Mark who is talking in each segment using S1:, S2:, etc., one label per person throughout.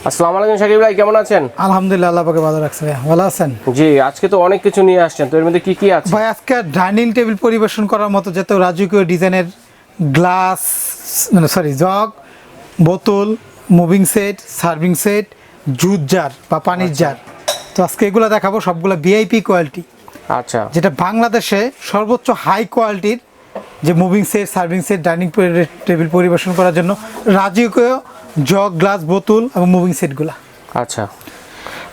S1: আসসালামু আলাইকুম শাকিব ভাই, কেমন আছেন?
S2: আলহামদুলিল্লাহ, আল্লাহ পাকে ভালো রাখছে। ভালো আছেন?
S1: জি, আজকে তো অনেক কিছু নিয়ে আসছেন, তো এর মধ্যে কি কি আছে
S2: ভাই? আজকে ডাইনিং টেবিল পরিবেশন করার মতো যত রাজকীয় ডিজাইনের গ্লাস, জগ, বোতল, moving set, serving set, juice jar বা পানির জার, তো আজকে এগুলো দেখাবো। সবগুলো ভিআইপি কোয়ালিটি,
S1: আচ্ছা,
S2: যেটা বাংলাদেশে সর্বোচ্চ হাই কোয়ালিটির যে moving set, serving set, dining table পরিবেশন করার জন্য রাজকীয় জগ, গ্লাস, বোতল এবং মুভিং সেটগুলো।
S1: আচ্ছা,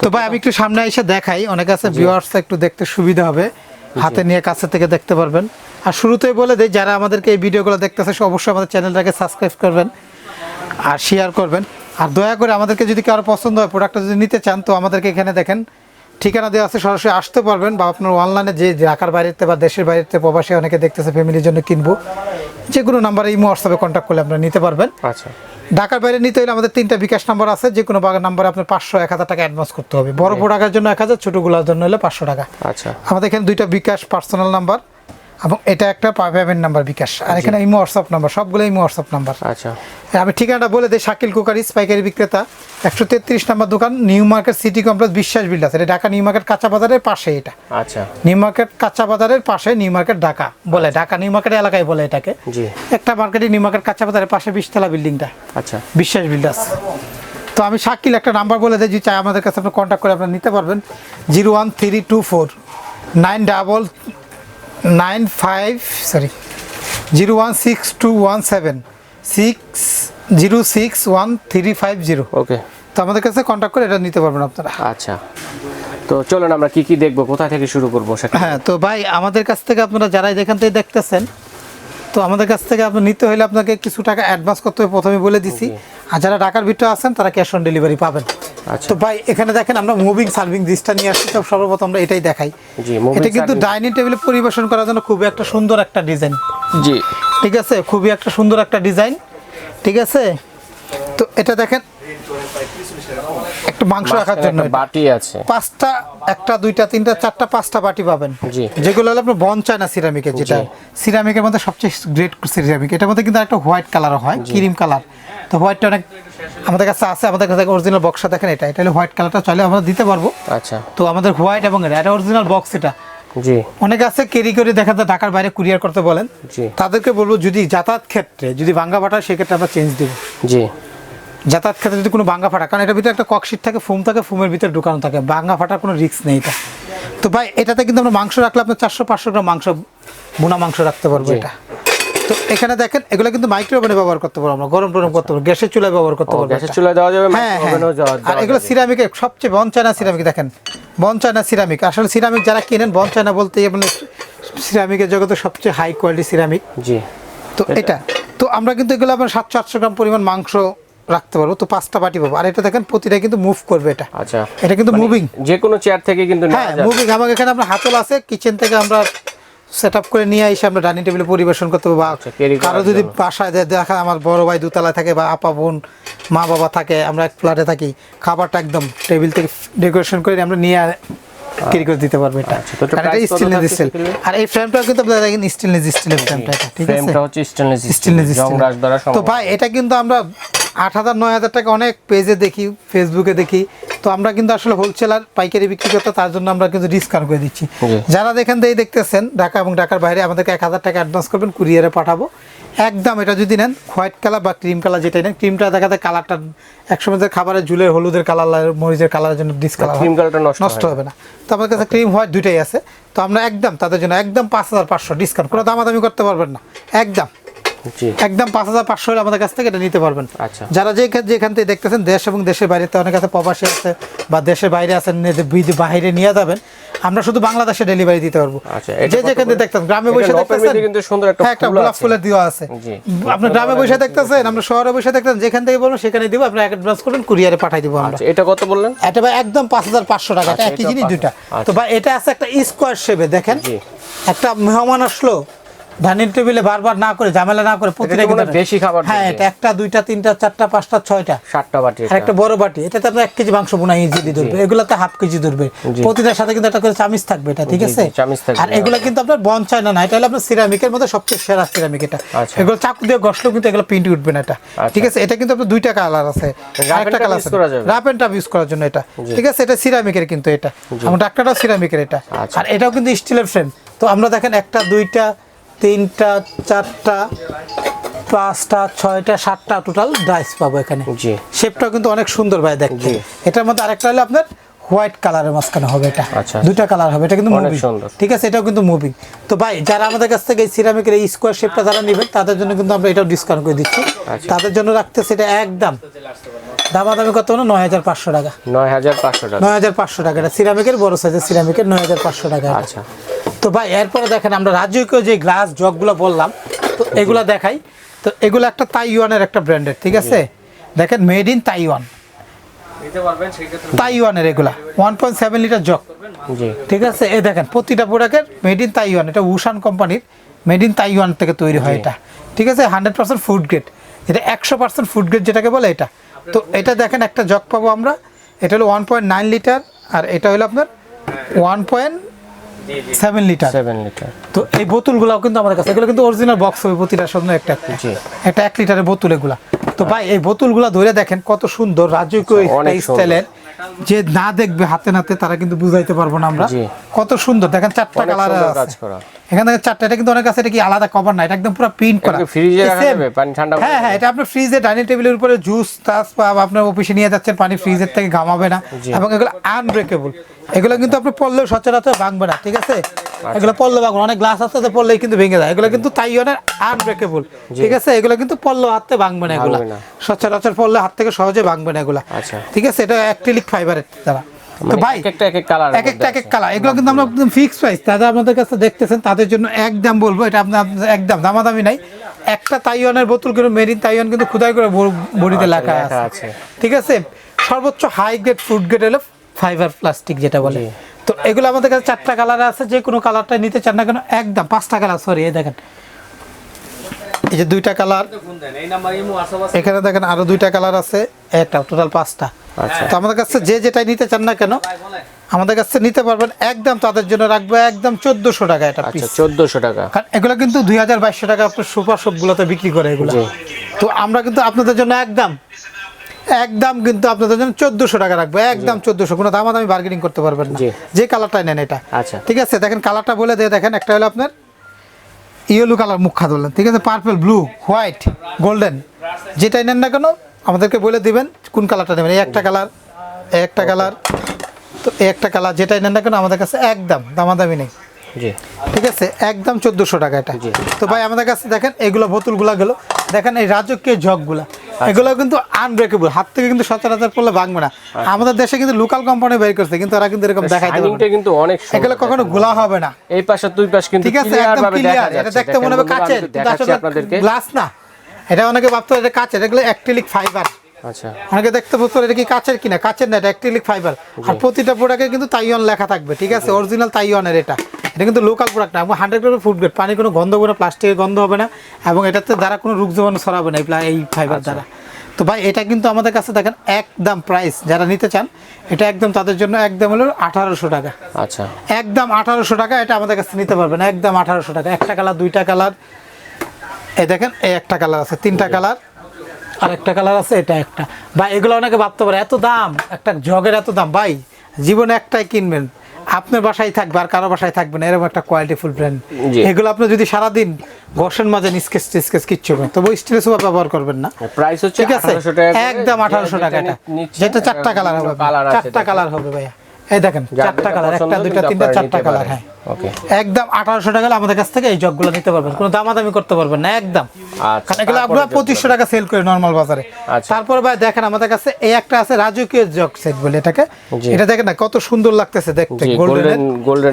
S2: তো ভাই আমি একটু সামনে এসে দেখাই, অনেক আছে ভিউয়ার্স একটু দেখতে সুবিধা হবে, হাতে নিয়ে কাছে থেকে দেখতে পারবেন। আর শুরুতেই বলে দেই, যারা আমাদেরকে এই ভিডিওগুলো দেখতেছে অবশ্যই আমাদের চ্যানেলটাকে সাবস্ক্রাইব করবেন আর শেয়ার করবেন। আর দয়া করে আমাদেরকে যদি কারো পছন্দ হয়, প্রোডাক্টটা যদি নিতে চান, তো আমাদেরকে এখানে দেখেন ঠিকানা দেওয়া আছে, সরাসরি আসতে পারবেন। বা আপনার অনলাইনে যে ঢাকার বাইরেতে বা দেশের বাইরেতে প্রবাসী অনেকে দেখতেছে, ফ্যামিলির জন্য কিনবো, যে কোনো নাম্বারে ইমো হোয়াটসঅ্যাপে কন্ট্যাক্ট করলে আপনারা নিতে পারবেন।
S1: আচ্ছা,
S2: ঢাকার বাইরে নিতে হলে আমাদের 3টা বিকাশ নাম্বার আছে, যে কোনো নাম্বারে আপনার 500-1000 টাকা অ্যাডভান্স করতে হবে। বড় প্রোডাক্টের জন্য 1000, ছোটোগুলোর জন্য হলে 500 টাকা।
S1: আচ্ছা,
S2: আমাদের এখানে 2টা বিকাশ পার্সোনাল নাম্বার এবং এটা একটা পেমেন্ট নাম্বার বিকাশ, আর এখানে ইমো হোয়াটসঅ্যাপ নাম্বার, সবগুলো ইমো হোয়াটসঅ্যাপ নাম্বার।
S1: আচ্ছা,
S2: আমি ঠিকানাটা বলে দিই, শাকিল কুকারিজ পাইকারি বিক্রেতা, 133 নম্বর দোকান, নিউ মার্কেট সিটি কমপ্লেক্স, বিশ্বাস বিল্ডার্স। এটা ঢাকা নিউ মার্কেট কাঁচা বাজারের পাশে। এটা
S1: আচ্ছা,
S2: নিউ মার্কেট কাঁচা বাজারের পাশে, নিউ মার্কেট ঢাকা বলে, ঢাকা নিউ মার্কেট এলাকায় বলে এটাকে।
S1: জি,
S2: একটা মার্কেটে নিউ মার্কেট কাঁচা বাজারের পাশে 20তলা বিল্ডিংটা,
S1: আচ্ছা,
S2: বিশ্বাস বিল্ডার্স। তো আমি শাকিল একটা নাম্বার বলে দিই, যে চাই আমাদের কাছে আপনি কন্ট্যাক্ট করে আপনারা নিতে পারবেন। 016217016061350।
S1: ওকে,
S2: তো আমাদের কাছে কন্ট্যাক্ট করে এটা নিতে পারবেন আপনারা।
S1: আচ্ছা। তো চলুন আমরা কি কি দেখবো, কোথা থেকে শুরু করবো শাকিব?
S2: হ্যাঁ, তো ভাই আমাদের কাছ থেকে আপনারা যারা যেখান থেকে দেখতেছেন, তো আমাদের কাছ থেকে আপনি নিতে হলে আপনাকে কিছু টাকা অ্যাডভান্স করতে হবে, প্রথমে বলে দিছি। আর যারা ঢাকার ভিতরে আছেন তারা ক্যাশ অন ডেলিভারি পাবেন।
S1: আচ্ছা,
S2: তো ভাই এখানে দেখেন আমরা মুভিং সার্ভিং ডিশটা নিয়ে আসছি। তো সর্বপ্রথম আমরা এটাই দেখাই।
S1: জি,
S2: এটা কিন্তু ডাইনিং টেবিলে পরিবেশন করার জন্য খুবই একটা সুন্দর একটা ডিজাইন।
S1: জি,
S2: ঠিক আছে, খুবই একটা সুন্দর একটা ডিজাইন। ঠিক আছে, তো এটা দেখেন একটা মাংস রাখার জন্য
S1: বাটি আছে
S2: 5টা, 1টা 2টা 3টা 4টা 5টা বাটি পাবেন।
S1: জি,
S2: যেগুলো হলো আপনার বন চায়না সিরামিকের, যেটা সিরামিকের মধ্যে সবচেয়ে গ্রেট সিরামিক। এটার মধ্যে কিন্তু একটা হোয়াইট কালার হয়, ক্রিম কালার। তো হোয়াইটটা অনেক আমাদের কাছে আছে, আমাদের কাছে অরিজিনাল বক্সটা দেখেন, এটা হলো হোয়াইট কালারটা, চাইলে আমরা দিতে পারবো।
S1: আচ্ছা,
S2: তো আমাদের হোয়াইট এবং এটা অরিজিনাল বক্স। এটা
S1: জি,
S2: অনেক আছে ক্যারি করে দেখা যায় ঢাকার বাইরে কুরিয়ার করতে বলেন,
S1: জি,
S2: তাদেরকে বলবো যদি যাতায়াত ক্ষেত্রে যদি ভাঙ্গা ফাটা, সেক্ষেত্রে আমরা চেঞ্জ দেবো।
S1: জি,
S2: যাতায়াত ক্ষেত্রে যদি কোনো ভাঙ্গা ফাটা, কারণ এটার ভিতরে একটা ককশিট থাকে, ফোম থাকে, ফোমের ভিতরে ঢুকানো থাকে, ভাঙ্গা ফাটার কোনো রিস্ক নেই এটা। তো ভাই এটাতে কিন্তু আমরা মাংস রাখলে আপনার 400-500 গ্রাম মাংস, বোনা মাংস রাখতে পারবো এটা। তো এখানে দেখেন এগুলো কিন্তু মাইক্রোওভেনে ব্যবহার করতে পারবো আমরা, গরম টরম করতে পারবো, গ্যাসের চুলায় ব্যবহার করতে পারবো,
S1: গ্যাসের চুলায় দেওয়া যাবে,
S2: হ্যাঁ হ্যাঁ।
S1: ওভেনেও দেওয়া
S2: আর এগুলো সিরামিকের সবচেয়ে বন চায়না সিরামিক। দেখেন বন চায়না সিরামিক, আসলে সিরামিক যারা কেনেন, বন চায়না বলতেই মানে সিরামিকের জগতে সবচেয়ে হাই কোয়ালিটি সিরামিক।
S1: জি,
S2: তো এটা তো আমরা কিন্তু এগুলো আপনার 700-800 গ্রাম পরিমাণ মাংস রাখতে পারবো। তো 5টা বাটি পাবো, আর এটা দেখেন প্রতিটা কিন্তু মুভ করবে এটা।
S1: আচ্ছা,
S2: এটা কিন্তু মুভিং,
S1: যে কোনো চেয়ার থেকে কিন্তু নেওয়া
S2: হ্যাঁ
S1: যাবে।
S2: মুভিং। আমাদের এখানে আপনার হাতল আছে, কিচেন থেকে আমরা সেট আপ করে নিয়ে এসে আমরা ডাইনিং টেবিলে পরিবেশন করতে পারবো। বা কারো যদি বাসায় দেখা আমার বড় ভাই দোতলায় থাকে, বা আপা বোন মা বাবা থাকে, আমরা এক ফ্ল্যাটে থাকি, খাবারটা একদম টেবিল থেকে ডেকোরেশন করে আমরা নিয়ে ক্যারি করে দিতে পারবো এটা। এটা স্টেনলেস স্টিল, আর এই ফ্রেমটা কিন্তু আপনারা দেখেন স্টেনলেস স্টিলের ফ্রেমটা। ঠিক আছে,
S1: ফ্রেমটা হচ্ছে স্টেনলেস
S2: স্টেনলেস
S1: জং রাশ দ্বারা সম্ভব।
S2: তো ভাই এটা কিন্তু আমরা 8,000-9,000 টাকা অনেক পেজে দেখি, ফেসবুকে দেখি। তো আমরা কিন্তু আসলে হোলসেলার পাইকারি বিক্রি করতে, তার জন্য আমরা কিন্তু ডিসকাউন্ট করে দিচ্ছি। যারা দেখেন দিয়ে দেখতেছেন ঢাকা এবং ঢাকার বাইরে, আমাদেরকে 1000 টাকা অ্যাডভান্স করবেন, কুরিয়ারে পাঠাবো একদম। এটা যদি নেন হোয়াইট কালার বা ক্রিম কালার, যেটাই নেন, ক্রিমটা দেখা যায় কালারটা একসময় খাবারের ঝুলের হলুদের কালার, মরিচের কালারের জন্য ডিসকালার,
S1: ক্রিম কালারটা
S2: নষ্ট হবে না। তো আমাদের কাছে ক্রিম হোয়াইট দুইটাই আছে। তো আমরা একদম তাদের জন্য একদম 5500 ডিসকাউন্ট, কোনো দামাদামি করতে পারবেন না, একদম একদম 5500 হলে আমাদের কাছ থেকে এটা নিতে পারবেন।
S1: আচ্ছা,
S2: যারা যেখান থেকে দেখতেছেন, দেশ এবং দেশের বাইরে, অনেক আছে প্রবাসী আছে বা দেশের বাইরে আছেন, বাইরে নিয়ে যাবেন, আমরা শুধু বাংলাদেশে ডেলিভারি দিতে পারবো। যে যেখান থেকে দেখতেন, গ্রামে বসে দেখতেছেন কিন্তু সুন্দর একটা গোলাপ ফুলের দেওয়া আছে, আপনি গ্রামে বসে দেখতেছেন, আমরা শহরে বসে দেখতেন, যেখান থেকে বলবেন সেখানে দিব, আপনি অ্যাডভান্স করবেন, কুরিয়ারে পাঠিয়ে দিব আমরা।
S1: এটা কত বললেন?
S2: এটা ভাই একদম 5500 টাকা, এটা একই জিনিস দুইটা। তো ভাই এটা আছে একটা স্কোয়ার শেপে, দেখেন একটা মেহমান আসলো, ডাইনিং টেবিলে বারবার না করে ঝামেলা না করে প্রতিটা কিন্তু
S1: বেশি খাবার।
S2: হ্যাঁ, এটা একটা দুইটা তিনটা চারটা পাঁচটা ছয়টা
S1: 7টা বাটি,
S2: আর একটা বড় বাটি, এটাতে আপনার 1 কেজি মাংস বোনা ইজিলি ধরবে, এগুলাতে হাফ কেজি ধরবে। প্রতিটার সাথে কিন্তু একটা করে চামিচ থাকবে, এটা ঠিক আছে। আর এগুলা কিন্তু আপনার বন চায়না না, এটা হলো আপনার সিরামিকের মধ্যে সবচেয়ে সেরা সিরামিক এটা। এগুলো চাকু দিয়ে ঘষলেও কিন্তু এগুলো প্রিন্ট উঠবে না এটা, ঠিক আছে। এটা কিন্তু আপনার 2টা কালার আছে, আরেকটা কালার আছে রাফ এন্ড টাফ ইউজ করার জন্য এটা, ঠিক আছে। এটা সিরামিকের কিন্তু এটা, আমার ডাক্তারটাও সিরামিকের এটা, আর এটাও কিন্তু স্টিলের ফ্রেম। তো আমরা দেখেন 1টা 2টা 3টা 4টা 5টা 6টা 7টা টোটাল ডাইস পাবো এখানে। শেপটাও কিন্তু অনেক সুন্দর ভাই দেখতে। এটার মধ্যে আরেকটা হলো আপনার হোয়াইট কালারের মাঝখানে হবে এটা, 2টা কালার হবে, এটা কিন্তু মুভিং, ঠিক আছে। এটাও কিন্তু মুভিং। তো ভাই যারা আমাদের কাছ থেকে এই সিরামিকের এই স্কোয়ার শেপটা যারা নেবেন তাদের জন্য কিন্তু আমরা এটাও ডিসকাউন্ট করে দিচ্ছি। তাদের জন্য রাখতেছে এটা একদম দামাদামি কত হলো 9500 টাকা। 9500 টাকা এটা সিরামিকের বড় সাইজের সিরামিকের 9500 টাকা। আচ্ছা, তো ভাই এরপরে দেখেন আমরা রাজকীয় যে গ্লাস জগগুলো বললাম, তো এগুলা দেখাই। তো এগুলো একটা তাইওয়ানের একটা ব্র্যান্ডের, ঠিক আছে। দেখেন মেড ইন তাইওয়ান, তাইওয়ানের এগুলা 1.7 লিটার জগ, ঠিক আছে। এই দেখেন প্রতিটা প্রোডাক্টের মেড ইন তাইওয়ান, এটা উশান কোম্পানির মেড ইন তাইওয়ান থেকে তৈরি হয় এটা, ঠিক আছে। 100% ফুড গ্রেড, এটা 100% ফুড গ্রেড যেটাকে বলে এটা। তো এটা দেখেন একটা জগ পাবো আমরা, এটা হলো 1.9 লিটার, আর এটা হলো আপনার 1.7 লিটার। তো এই বোতলগুলোও কিন্তু আমাদের কাছে, এগুলো কিন্তু অরিজিনাল বক্স হবে প্রতিটার সামনে একটা একটা 1 লিটারের বোতল এগুলা। তো ভাই এই বোতলগুলো ধরে দেখেন কত সুন্দর রাজকীয় স্টাইলের, যে না দেখবে হাতে নাতে তারা কিন্তু বুঝাইতে পারবো না আমরা, কত সুন্দর দেখেন। 4টা কালার আছে এখান থেকে 4টা, এটা কিন্তু অনেক কাছে এটা কি আলাদা কভার না, এটা একদম পুরো প্রিন্ট করা,
S1: ফ্রিজে রাখা যাবে পানি ঠান্ডা।
S2: হ্যাঁ হ্যাঁ, এটা আপনার ফ্রিজে ডাইনিং টেবিলের উপরে জুস তাস বা আপনার অফিসে নিয়ে যাচ্ছেন, পানি ফ্রিজের থেকে ঘামাবে না, এবং এগুলো আনব্রেকেবল। এগুলো কিন্তু আপনি পড়লেও সচরাচর ভাঙবে না, ঠিক আছে। এগুলো পড়লে ভাঙবে, অনেক গ্লাস আছে তো পড়লেই কিন্তু ভেঙে যায়, এগুলো কিন্তু তাইওয়ানের আনব্রেকেবল, ঠিক আছে। এগুলো কিন্তু পড়লেও হাতে ভাঙবে না, এগুলো সচরাচর পড়লে হাত থেকে সহজে ভাঙবে না এগুলা, ঠিক আছে। এটা অ্যাক্রিলিক ফাইবারের দ্বারা। তো ভাই এক একটা কালার, এগুলো কিন্তু আমরা একদম ফিক্স প্রাইস, তাদের আপনাদের কাছে দেখতেছেন তাদের জন্য একদম বলবো, এটা আপনার একদম দামাদামি নাই। একটা তাইওয়ানের বোতল কিন্তু মেড ইন তাইওয়ান কিন্তু খোদাই করে বডিতে লেখা আছে, ঠিক আছে। সর্বোচ্চ হাই গ্রেড ফুড গ্রেড হলো ফাইবার প্লাস্টিক যেটা বলে। তো এগুলো আমাদের কাছে 4টা কালার আছে, যে কোনো কালারটা নিতে চান না কেন একদম 5টা কালার, সরি এই দেখেন এই যে 2টা কালার, এখানে দেখেন আরো 2টা কালার আছে, একটা টোটাল 5টা। তো আমাদের কাছে যে যেটাই নিতে চান না কেন আমাদের কাছে নিতে পারবেন, একদম তাদের জন্য রাখবো একদম 1400 টাকা এটা পিস। 1400 টাকা, কারণ এগুলো কিন্তু 2200 টাকা আপনার সুপার শপগুলোতে বিক্রি করে এগুলো। তো আমরা কিন্তু আপনাদের জন্য একদম কিন্তু আপনাদের জন্য 1400 টাকা রাখবো, একদম 1400, কোনো দামাদামি বার্গেনিং করতে পারবেন না, যে কালারটাই নেন এটা। ঠিক আছে, দেখেন কালারটা বলে দিয়ে দেখেন, একটা হলো আপনার ইয়েলো কালার মুখ খাত বললেন, ঠিক আছে, পার্পল, ব্লু, হোয়াইট, গোল্ডেন, যেটাই নেন না কেন আমাদেরকে বলে দিবেন কোন কালারটা নেবেন। এই একটা কালার, এই একটা কালার, তো এই একটা কালার, যেটাই নেন না কেন আমাদের কাছে একদম দামাদামি নেই, ঠিক আছে, একদম 1400 টাকা এটা। তো ভাই আমাদের কাছে দেখেন এইগুলো বোতলগুলা গেল, দেখেন এই রাজকীয় জগগুলা, এগুলো কিন্তু আনব্রেকেবল, হাত থেকে কিন্তু সচরাচর করলে ভাঙবে না। আমাদের দেশে কিন্তু লোকাল কোম্পানি বের করছে, কিন্তু ওরা কিন্তু এরকম দেখাইতে পারবে না, কিন্তু অনেক এগুলো কখনো গোলা হবে না, এই পাশে দুই পাশ কিন্তু ক্লিয়ার ভাবে দেখা যাচ্ছে। এটা দেখতে মনে হবে কাচের, কিন্তু আসলে গ্লাস না, এটা অনেকে ভাবতো এটা কাচের, এগুলো অ্যাক্রিলিক ফাইবার। আচ্ছা, অনেকে দেখতে বুঝতো এটা কি কাচের কিনা, কাচের না, এটা অ্যাক্রিলিক ফাইবার। আর প্রতিটা প্রোডাক্টে কিন্তু তাইওয়ান লেখা থাকবে, ঠিক আছে, অরিজিনাল তাইওয়ানের এটা কিন্তু লোকাল প্রোডাক্ট না, 100% ফুড গ্রেড, পানি কোনো গন্ধ হবে না, প্লাস্টিকের গন্ধ হবে না, এবং এটাতে দ্বারা কোনো রোগ জীবাণু ছড়াবে না এই ফাইবার দ্বারা। তো ভাই এটা কিন্তু আমাদের কাছে দেখেন একদম প্রাইস, যারা নিতে চান এটা একদম তাদের জন্য একদম হলো 1800 টাকা। আচ্ছা, একদম 1800 টাকা এটা আমাদের কাছে নিতে পারবেন, একদম 1800 টাকা। একটা কালার, 2টা কালার, এই দেখেন এই একটা কালার আছে, 3টা কালার, আর একটা কালার আছে, এটা একটা। ভাই এগুলো অনেকে ভাবতে পারে এত দাম, একটা জগের এত দাম, ভাই জীবনে একটাই কিনবেন, আপনার বাসায় থাকবে আর কারো বাসায় থাকবে না, এরকম একটা কোয়ালিটিফুল ব্র্যান্ড। এগুলো আপনি যদি সারাদিন বসেন মাঝে স্কেচ কিচ্ছু হবে, তবে স্টিলের সোফা ব্যবহার করবেন না। প্রাইস হচ্ছে 1800 টাকা, একদম 1800 টাকা এটা, যেটা 4টা কালার হবে, 4টা কালার হবে ভাইয়া, এই দেখেন 4টা কালার, একটা, 2টা, 3টা, 4টা কালার। হ্যাঁ, একদম 1800 টাকা আমাদের কাছ থেকে এই জগগুলো নিতে পারবেন, কোনো দামাদামি করতে পারবেন না একদম। কারণ এগুলো আমরা 2500 টাকা সেল করি নরমাল বাজারে। তারপরে ভাই দেখেন আমাদের কাছে এই একটা আছে রাজকীয় জগ সেট বলে এটাকে, এটা দেখেন না কত সুন্দর লাগতেছে দেখতে, গোল্ডেন,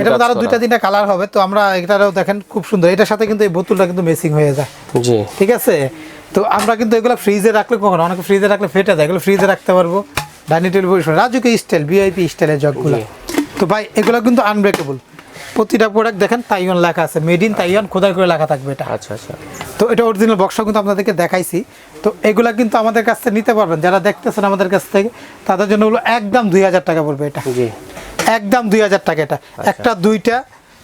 S2: এটা আরো 2টা 3টা কালার হবে। তো আমরা এটাও দেখেন খুব সুন্দর, এটার সাথে কিন্তু এই বোতলটা কিন্তু ম্যাচিং হয়ে যায়, ঠিক আছে। তো আমরা কিন্তু এগুলো ফ্রিজে রাখলে কখনো, অনেকে ফ্রিজে রাখলে ফেটে যায়, এগুলো ফ্রিজে রাখতে পারবো, ডাইনিং টেবিল রাজকীয় স্টাইল, ভিআইপি স্টাইলের জগগুলো। তো ভাই এগুলো কিন্তু আনব্রেকেবল, প্রতিটা প্রোডাক্ট দেখেন তাইওয়ান লেখা আছে, মেড ইন তাইওয়ান খোদাই করে লেখা থাকবে এটা।
S1: আচ্ছা আচ্ছা।
S2: তো এটা অরিজিনাল বক্সটা কিন্তু আপনাদেরকে দেখাইছি। তো এগুলা কিন্তু আমাদের কাছ থেকে নিতে পারবেন, যারা দেখতেছেন আমাদের কাছ থেকে তাদের জন্য হলো একদম 2000 টাকা পড়বে এটা।
S1: জি
S2: একদম 2000 টাকা এটা। একটা দুইটা,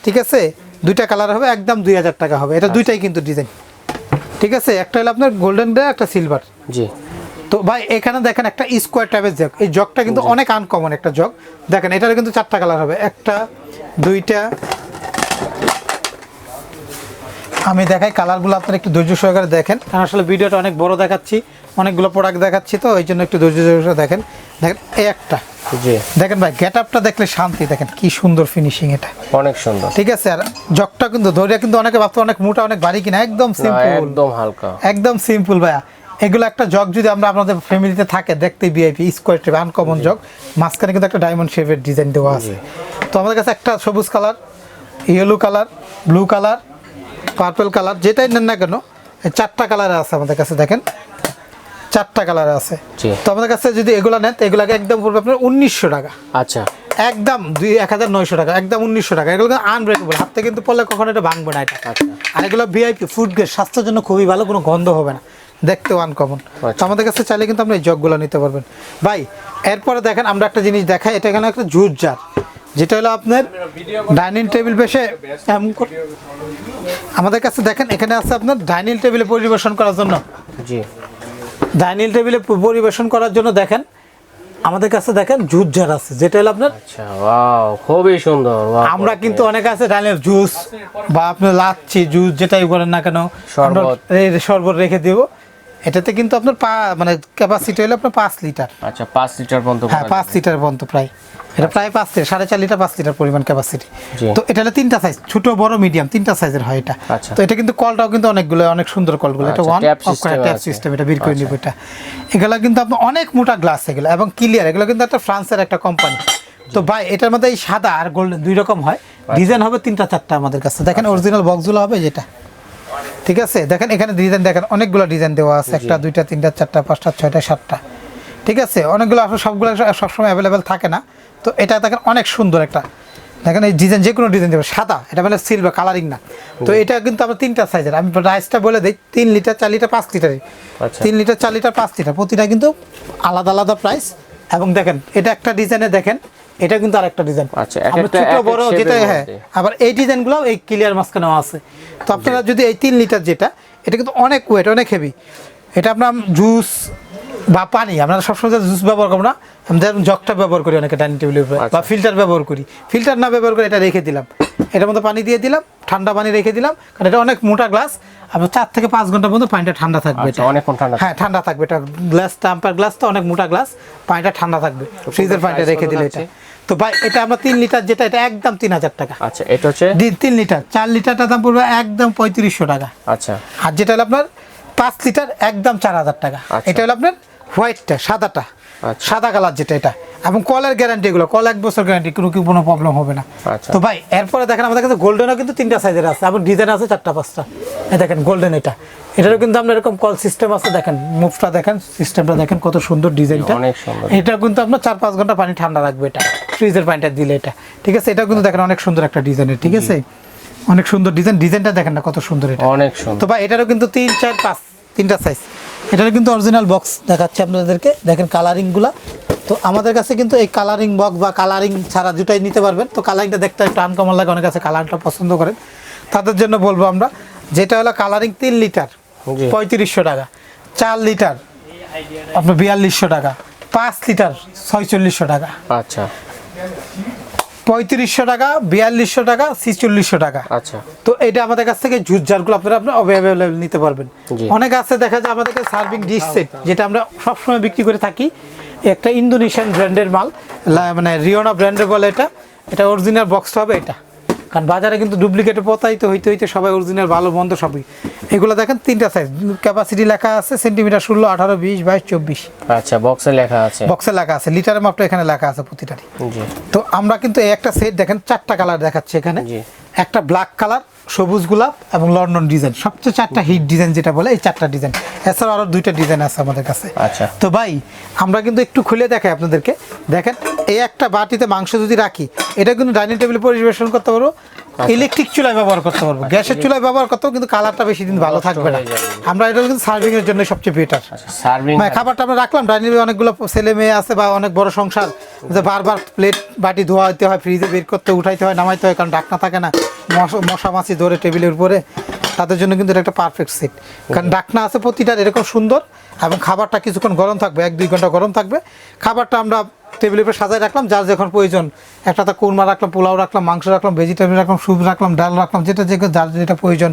S2: ঠিক আছে, দুইটা কালার হবে, একদম 2000 টাকা হবে। এটা দুইটাই কিন্তু ডিজাইন, ঠিক আছে। একটা হলো আপনার গোল্ডেন ডে, একটা সিলভার।
S1: জি।
S2: তো ভাই এখানে দেখেন একটা স্কোয়ার টাইপের জগ, এই জগটা কিন্তু অনেক আনকমন একটা জগ। দেখেন এটার কিন্তু 4টা কালার হবে, একটা দুইটা, আমি দেখাই কালারগুলো আপনারা একটু ধৈর্য সহকারে দেখেন, কারণ আসলে ভিডিওটা অনেক বড় দেখাচ্ছি, অনেকগুলো প্রোডাক্ট দেখাচ্ছি, তো এই জন্য একটু ধৈর্য সহকারে দেখেন। দেখেন এই একটা,
S1: জি
S2: দেখেন ভাই গেট আপটা দেখলে শান্তি, দেখেন কি সুন্দর ফিনিশিং, এটা
S1: অনেক সুন্দর,
S2: ঠিক আছে। আর জগটা কিন্তু ধরে কিন্তু অনেকে ভাবতো অনেক মোটা অনেক ভারী কিনা, একদম সিম্পল,
S1: একদম হালকা,
S2: একদম সিম্পল ভাইয়া। এগুলো একটা জগ যদি আমরা আপনাদের ফ্যামিলিতে থাকে, দেখতে VIP square type uncommon jug, মাঝখানে কিন্তু একটা ডায়মন্ড শেপের ডিজাইন দেওয়া আছে। তো আমাদের কাছে একটা সবুজ colour, yellow colour, blue colour, purple colour, যেটাই নেন না কেন 4টা কালার আছে আমাদের কাছে। দেখেন 4টা কালার আছে। তো আমাদের কাছে যদি এগুলো নেন, এগুলাকে একদম পড়বে আপনার 1900 টাকা।
S1: আচ্ছা,
S2: একদম 1900 টাকা, একদম 1900 টাকা। এগুলো আনব্রেকেবল, হাতে কিন্তু পড়লে কখনো এটা ভাঙবে না এটা। আর এগুলো ভিআইপি ফুড গ্রেড, স্বাস্থ্যের জন্য খুবই ভালো, কোনো গন্ধ হবে না, দেখতেও আনকমন। তো আমাদের কাছে চাইলে কিন্তু আপনি এই জগগুলো নিতে পারবেন ভাই। এরপরে দেখেন আমরা একটা জিনিস দেখাই, এটা এখানে একটা জুস জার, যেটা হলো আপনার ডাইনিং টেবিল পেশে আমাদের কাছে দেখেন এখানে আছে আপনার ডাইনিং টেবিলে পরিবেশন করার জন্য।
S1: জি,
S2: ডাইনিং টেবিলে পরিবেশন করার জন্য দেখেন আমাদের কাছে দেখেন জুস জার আছে, যেটা হলো আপনার,
S1: আচ্ছা ওয়াও খুবই সুন্দর।
S2: আমরা কিন্তু অনেক আছে ডাইনিং জুস বা আপনার লাচ্ছি জুস যেটাই বলেন না কেন, শরবত রেখে দেব। এটাতে কিন্তু আপনার মানে ক্যাপাসিটি হলো আপনার 5 লিটার।
S1: আচ্ছা 5 লিটার পর্যন্ত?
S2: হ্যাঁ 5 লিটার পর্যন্ত প্রায়, এটা প্রায় 5 লিটার, 4.5 লিটার 5 লিটার পরিমাণ ক্যাপাসিটি। তো এটা হলো 3টা সাইজ, ছোট বড় মিডিয়াম 3টা সাইজের হয় এটা। তো এটা কিন্তু কলটাও কিন্তু অনেকগুলো, অনেক সুন্দর কলগুলো, এটা ওয়ান ট্যাপ সিস্টেম, এটা বের করে নিব এটা। এগুলা কিন্তু আপনার অনেক মোটা গ্লাস এগুলো এবং ক্লিয়ার, এগুলো কিন্তু একটা ফ্রান্সের একটা কোম্পানি। তো ভাই এটার মধ্যে এই সাদা আর গোল্ডেন 2 রকম হয়, ডিজাইন হবে 3টা 4টা আমাদের কাছে। দেখেন অরিজিনাল বক্সগুলো হবে যেটা, ঠিক আছে। দেখেন এখানে ডিজাইন দেখেন অনেকগুলো ডিজাইন দেওয়া আছে, 1টা 2টা 3টা 4টা 5টা 6টা 7টা, ঠিক আছে। অনেকগুলো আসলে সবগুলো সবসময় অ্যাভেলেবেল থাকে না। তো এটা দেখেন অনেক সুন্দর একটা, দেখেন এই ডিজাইন, যে কোনো ডিজাইন দেবে, সাদা, এটা মানে সিলভার কালারিং না। তো এটা কিন্তু আমরা 3টা সাইজের, আমি প্রাইসটা বলে দিই, 3 litre 4 litre 5 litre, 3 litre 4 litre 5 litre, প্রতিটা কিন্তু আলাদা আলাদা প্রাইস। এবং দেখেন এটা একটা ডিজাইনে দেখেন, এটা কিন্তু আরেকটা ডিজাইন,
S1: আচ্ছা
S2: ছোট বড় যেটা। হ্যাঁ আবার এই ডিজাইনগুলো এই ক্লিয়ার মাঝখানেও আছে। তো আপনারা যদি এই 3 লিটার যেটা, এটা কিন্তু অনেক ওয়েট, অনেক হেভি। এটা আপনার জুস বা পানি, আমরা সবসময় জুস ব্যবহার করবো না, আমরা জগটা ব্যবহার করি অনেকে ডাইনিং টেবিলের উপরে, বা ফিল্টার ব্যবহার করি। ফিল্টার না ব্যবহার করে এটা রেখে দিলাম, এটার মধ্যে পানি দিয়ে দিলাম, ঠান্ডা পানি রেখে দিলাম, কারণ এটা অনেক মোটা গ্লাস, আপনার 4 থেকে 5 ঘন্টা পর্যন্ত পানিটা ঠান্ডা থাকবে। এটা
S1: অনেকক্ষণ ঠান্ডা,
S2: হ্যাঁ ঠান্ডা থাকবে। এটা গ্লাস টেম্পার গ্লাস, তো অনেক মোটা গ্লাস, পানিটা ঠান্ডা থাকবে, ফ্রিজের পানিটা রেখে দিলে এটা। তো ভাই এটা আমরা 3 লিটার যেটা, এটা একদম 3000 টাকা।
S1: আচ্ছা এটা হচ্ছে
S2: 3 লিটার, 4 লিটারটা দাম পড়বে একদম 3500 টাকা।
S1: আচ্ছা।
S2: আর যেটা হলো আপনার 5 লিটার একদম 4000 টাকা। এটা হলো আপনার হোয়াইটটা, সাদাটা, সাদা কালার যেটা, এটা এবং কলের গ্যারান্টি, এগুলো কল 1 বছর গ্যারান্টি, কোনো প্রবলেম হবে না। তো ভাই এরপরে দেখেন আমাদের কাছে গোল্ডেনও কিন্তু 3টা সাইজের আছে, এবং ডিজাইন আছে 4টা 5টা। এই দেখেন গোল্ডেন, এটারও কিন্তু আপনার এরকম কল সিস্টেম আছে। দেখেন মুভটা দেখেন, সিস্টেমটা দেখেন কত সুন্দর ডিজাইনটা,
S1: অনেক সুন্দর।
S2: এটা কিন্তু আপনার 4-5 ঘন্টা পানি ঠান্ডা রাখবে এটা, ফ্রিজের পানিটা দিলে এটা, ঠিক আছে। এটা কিন্তু দেখেন অনেক সুন্দর একটা ডিজাইনের, ঠিক আছে, অনেক সুন্দর ডিজাইন, ডিজাইনটা দেখেন না কত সুন্দর, এটা
S1: অনেক সুন্দর।
S2: তো ভাই এটারও কিন্তু 3, 4, 5 3টা সাইজ। এটারও কিন্তু অরিজিনাল বক্স দেখাচ্ছে আপনাদেরকে, দেখেন কালারিংগুলা। তো আমাদের কাছে কিন্তু এই কালারিং বক্স বা কালারিং ছাড়া দুটাই নিতে পারবেন। তো কালারিংটা দেখতে একটু আনকমন লাগে, অনেক কাছে কালারটা পছন্দ করেন, তাদের জন্য বলবো আমরা, যেটা হলো কালারিং 3 লিটার 3500 টাকা, 4 লিটার আপনার 4200 টাকা, 5 লিটার 4600 টাকা।
S1: আচ্ছা
S2: 3500 টাকা, 4200 টাকা, 4600 টাকা।
S1: আচ্ছা।
S2: তো এটা আমাদের কাছ থেকে জুস জারগুলো আপনারা অ্যাভেলেবল নিতে পারবেন। অনেক আছে দেখা যায় আমাদের কাছে সার্ভিং ডিশ সেট, যেটা আমরা সবসময় বিক্রি করে থাকি, একটা ইন্দোনেশিয়ান ব্র্যান্ডের মাল, মানে রিওনা ব্র্যান্ডের বলে এটা। এটা অরিজিনাল বক্সটা হবে এটা, কারণ বাজারে কিন্তু ডুপ্লিকেটে প্রতারিত হইতে হইতে সবাই অরিজিনাল ভালো মন্দ সবই। এগুলো দেখেন 3টা সাইজ, ক্যাপাসিটি লেখা আছে, সেন্টিমিটার 16, 18, 20, 22, 24।
S1: আচ্ছা বক্সে লেখা আছে,
S2: বক্সে লেখা আছে, লিটারের মাপটা এখানে লেখা আছে প্রতিটারই। তো আমরা কিন্তু এই একটা সেট দেখেন 4টা কালার দেখাচ্ছে এখানে, একটা ব্ল্যাক কালার, সবুজ গোলাপ এবং লন্ডন ডিজাইন, সবচেয়ে 4টা হিট ডিজাইন যেটা বলে, এই 4টা ডিজাইন। এছাড়াও আরো 2টা ডিজাইন আছে আমাদের কাছে।
S1: আচ্ছা।
S2: তো ভাই আমরা কিন্তু একটু খুলে দেখাই আপনাদেরকে, দেখেন এই একটা বাটিতে মাংস যদি রাখি, এটা কিন্তু ডাইনিং টেবিলে পরিবেশন করতে পারবো, ইলেকট্রিক চুলায় ব্যবহার করতে পারবো, গ্যাসের চুলায় ব্যবহার করতেও কিন্তু কালারটা বেশি দিন ভালো থাকবে না। আমরা এটা কিন্তু সার্ভিং এর জন্য সবচেয়ে বেটার।
S1: সার্ভিং
S2: খাবারটা আমরা রাখলাম ডাইনিং রুমে, অনেকগুলো ছেলে মেয়ে আছে বা অনেক বড় সংসার, যে বারবার প্লেট বাটি ধোয়া হইতে হয়, ফ্রিজে বের করতে উঠাইতে হয় নামাইতে হয়, কারণ ঢাকনা থাকে না, মশা মাছি ধরে টেবিলের উপরে, তাদের জন্য কিন্তু এটা একটা পারফেক্ট সেট। কারণ ঢাকনা আছে প্রতিটার এরকম সুন্দর, এবং খাবারটা কিছুক্ষণ গরম থাকবে, 1-2 ঘন্টা গরম থাকবে। খাবারটা আমরা টেবিলের উপরে সাজায় রাখলাম, যার যখন প্রয়োজন, একটা কোরমা রাখলাম, পোলাও রাখলাম, মাংস রাখলাম, ভেজিটেবল রাখলাম, স্যুপ রাখলাম, ডাল রাখলাম, যেটা যার যেটা প্রয়োজন,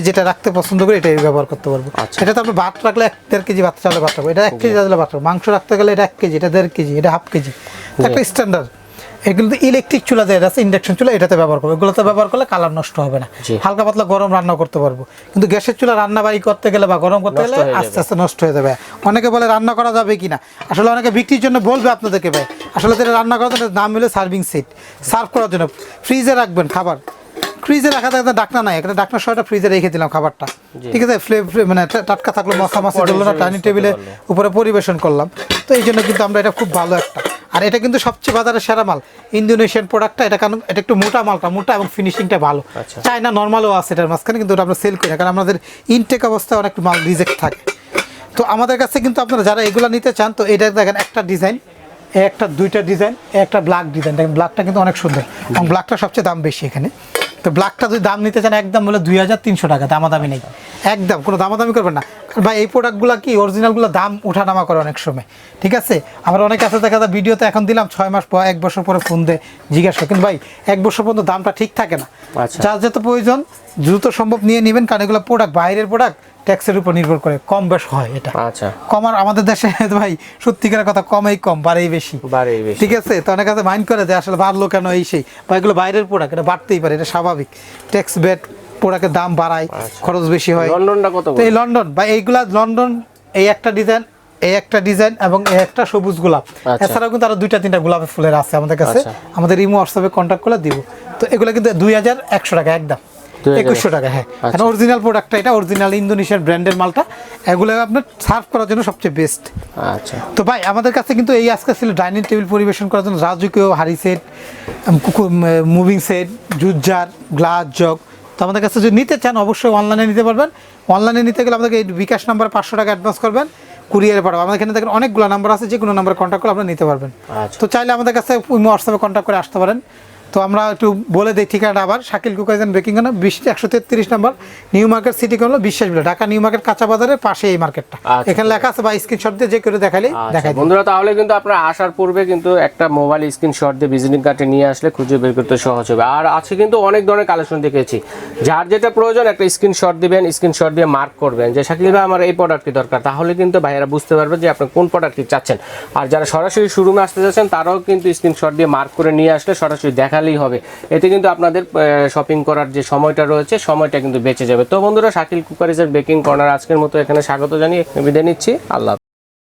S2: যেটা রাখতে পছন্দ করে এটাই ব্যবহার করতে পারবো। এটা তো আপনি ভাত রাখলে 1-1.5 কেজি ভাত চালে ভাত রাখবো, এটা 1 কেজি চালে ভাত রাখবো। মাংস রাখতে গেলে এটা 1 কেজি, এটা 1.5 কেজি, এটা 1/2 কেজি, একটা স্ট্যান্ডার্ড। এগুলো তো ইলেকট্রিক চুলা যেটা আছে, ইন্ডাকশন চুলা, এটাতে ব্যবহার করবো। এগুলোতে ব্যবহার করলে কালার নষ্ট হবে না, হালকা পাতলা গরম রান্না করতে পারবো। কিন্তু গ্যাসের চুলা রান্না বাড়ি করতে গেলে বা গরম করতে গেলে আস্তে আস্তে নষ্ট হয়ে যাবে। অনেকে বলে রান্না করা যাবে কিনা, আসলে অনেকে বিক্রির জন্য বলবে আপনাদেরকে ভাই, আসলে যেটা রান্না করার জন্য নাম হলো সার্ভিং সেট, সার্ভ করার জন্য। ফ্রিজে রাখবেন খাবার, ফ্রিজে রাখা থাকে ডাকনা নাই, একটা ডাকনা সহটা ফ্রিজে রেখে দিলাম খাবারটা, ঠিক আছে, মানে টাটকা থাকলো, মশা মাছি ধরলো না, ডাইনিং টেবিলে উপরে পরিবেশন করলাম। তো এই জন্য কিন্তু আমরা এটা খুব ভালো একটা, আর এটা কিন্তু সবচেয়ে বাজারে সেরা মাল, ইন্দোনেশিয়ান প্রোডাক্টটা। এটা কারণ এটা একটু মোটা মালটা, মোটা এবং ফিনিশিংটা ভালো। চায়না নর্মালও আছে এটার মাঝখানে, কিন্তু আমরা সেল করি না, কারণ আমাদের ইনটেক অবস্থায় অনেক মাল রিজেক্ট থাকে। তো আমাদের কাছে কিন্তু আপনারা যারা এগুলো নিতে চান, তো এটা দেখেন একটা ডিজাইন, একটা 2টা ডিজাইন, একটা ব্ল্যাক ডিজাইন, দেখেন ব্ল্যাকটা কিন্তু অনেক সুন্দর, এবং ব্ল্যাকটা সবচেয়ে দাম বেশি এখানে। তো ব্ল্যাকটা যদি দাম নিতে চান একদম বলে 2300 টাকা, দামাদামি নেই, একদম কোনো দামাদামি করবেন না। ভাই এই প্রোডাক্টগুলো কি অরিজিনালগুলো দাম ওঠানামা করে অনেক সময়, ঠিক আছে। আমার অনেক আছে দেখা যায় ভিডিওতে এখন দিলাম, 6 মাস পর 1 বছর পরে ফোন দিয়ে জিজ্ঞাসা করে, কিন্তু ভাই 1 বছর পর্যন্ত দামটা ঠিক থাকে না। যার যত প্রয়োজন দ্রুত সম্ভব নিয়ে নেবেন, কারণ এগুলো প্রোডাক্ট বাইরের প্রোডাক্ট, ট্যাক্সের উপর নির্ভর করে কম বেশ হয়। এটা কমার আমাদের দেশে ভাই সত্যিকারের কথা, কমেই কম বাড়েই বেশি, ঠিক আছে। তো অনেক কাছে মাইন্ড করে যে আসলে বাড়লো কেন এই সেই, বা এগুলো বাইরের প্রোডাক্ট, এটা বাড়তেই পারে, এটা স্বাভাবিক। ট্যাক্স ব্যাট প্রোডাক্টের দাম বাড়ায়, খরচ বেশি হয়।
S1: লন্ডনটা কত?
S2: তো এই লন্ডন বা এইগুলা লন্ডন, এই একটা ডিজাইন, এই একটা ডিজাইন এবং এই একটা সবুজ গোলাপ, এছাড়াও কিন্তু আরো 2-3টা গোলাপের ফুলের আছে আমাদের কাছে। আমাদের ইমো হোয়াটসঅ্যাপে কন্ট্যাক্ট করে দিব। তো এগুলো কিন্তু 2100 টাকা একদম, 2100 টাকা। হ্যাঁ, কারণ অরিজিনাল প্রোডাক্টটা, এটা অরিজিনাল ইন্দোনেশিয়ান ব্র্যান্ডের মালটা, এগুলো আপনার সার্ভ করার জন্য সবচেয়ে বেস্ট। আচ্ছা, তো ভাই আমাদের কাছে কিন্তু এই আজকে ছিল ডাইনিং টেবিল পরিবেশন করার জন্য রাজকীয় হাড়ি set, moving set, juice jar, glass jug. তো আমাদের কাছে যদি নিতে চান অবশ্যই অনলাইনে নিতে পারবেন। অনলাইনে নিতে গেলে আমাদেরকে এই বিকাশ নাম্বারে 500 টাকা অ্যাডভান্স করবেন, কুরিয়ারে পাঠাবো। আমাদের এখানে দেখেন অনেকগুলো নাম্বার আছে, যে কোনো নাম্বারে কন্ট্যাক্ট করে আপনারা নিতে পারবেন। তো চাইলে আমাদের কাছে হোয়াটসঅ্যাপে কন্ট্যাক্ট করে আসতে পারেন। তো আমরা একটু বলে দিই ঠিকানাটা আবার, Shakil cookeries and baking corner, 133 number, new market, city corner, Biswas বিল, ঢাকা নিউ মার্কেট কাঁচা বাজারের পাশে এই মার্কেটটা। এখানে লেখা আছে, বা স্ক্রিনশট দিয়ে যে করে দেখালেই দেখাই।
S1: বন্ধুরা তাহলে কিন্তু আপনারা আসার পূর্বে কিন্তু একটা মোবাইল স্ক্রিনশট দিয়ে ভিজিটিং কার্ডে নিয়ে আসলে খুঁজে বের করতে সহজ হবে। আর আছে কিন্তু অনেক ধরনের কালেকশন দেখেছি, যার যেটা প্রয়োজন একটা স্ক্রিনশট দিবেন, স্ক্রিনশট দিয়ে মার্ক করবেন যে শাকিল ভাই আমার এই প্রোডাক্টটি দরকার, তাহলে কিন্তু ভাইয়েরা বুঝতে পারবে যে আপনি কোন প্রোডাক্টটি চাচ্ছেন। আর যারা সরাসরি শোরুমে আসতে যাচ্ছেন তারাও কিন্তু স্ক্রিনশট দিয়ে মার্ক করে নিয়ে আসলে সরাসরি দেখালেই হবে। এতে কিন্তু আপনাদের শপিং করার যে সময়টা রয়েছে, সময়টা কিন্তু বেঁচে যাবে। তো বন্ধুরা, শাকিল কুকারিজের বেকিং কর্নার আজকের মতো এখানে স্বাগত জানিয়ে বিদায় নিচ্ছি। আল্লাহ।